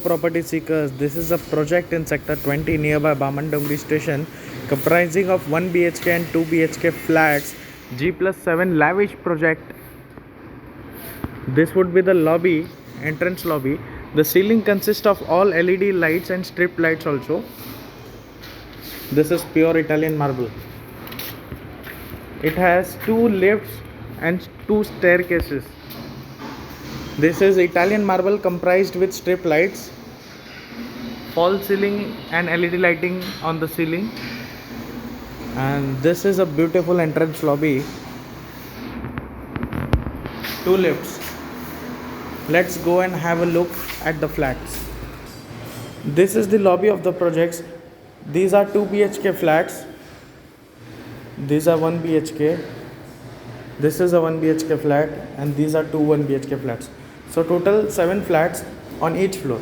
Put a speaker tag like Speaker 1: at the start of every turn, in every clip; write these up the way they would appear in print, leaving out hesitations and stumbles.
Speaker 1: property seekers, this is a project in Sector 20 nearby Bamandongri station, comprising of 1 BHK and 2 BHK flats, G+7 lavish project. This would be the lobby, entrance lobby. The ceiling consists of all LED lights and strip lights also. This is pure Italian marble. It has 2 lifts and 2 staircases. This is Italian marble comprised with strip lights, false ceiling and LED lighting on the ceiling. And this is a beautiful entrance lobby. 2 lifts. Let's go and have a look at the flats. This is the lobby of the projects. These are 2 BHK flats. These are 1 BHK. This is a 1 BHK flat, and these are 2 1 BHK flats. So total 7 flats on each floor.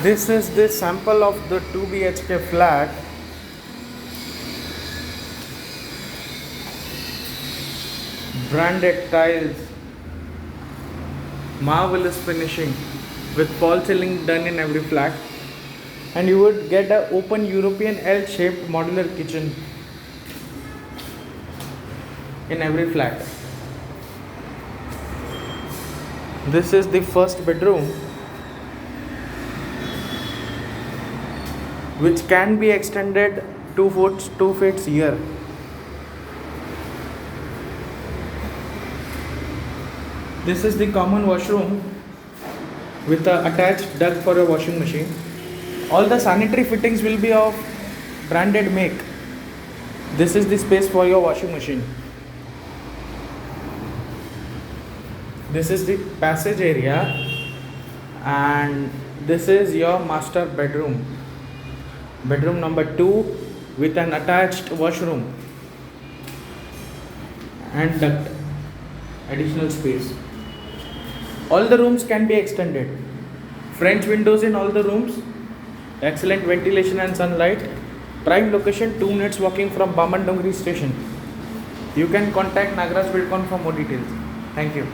Speaker 1: This is the sample of the 2 BHK flat. Branded tiles, marvelous finishing with false ceiling done in every flat, and you would get an open European L-shaped modular kitchen in every flat. This is the first bedroom, which can be extended 2 feet here. This is the common washroom with the attached duct for a washing machine. All the sanitary fittings will be of branded make. This is the space for your washing machine. This is the passage area, and this is your master bedroom. Bedroom number 2 with an attached washroom and duct, additional space. All the rooms can be extended. French windows in all the rooms, excellent ventilation and sunlight. Prime location, 2 minutes walking from Bamandongri station. You can contact Nagraj Buildcon for more details. Thank you.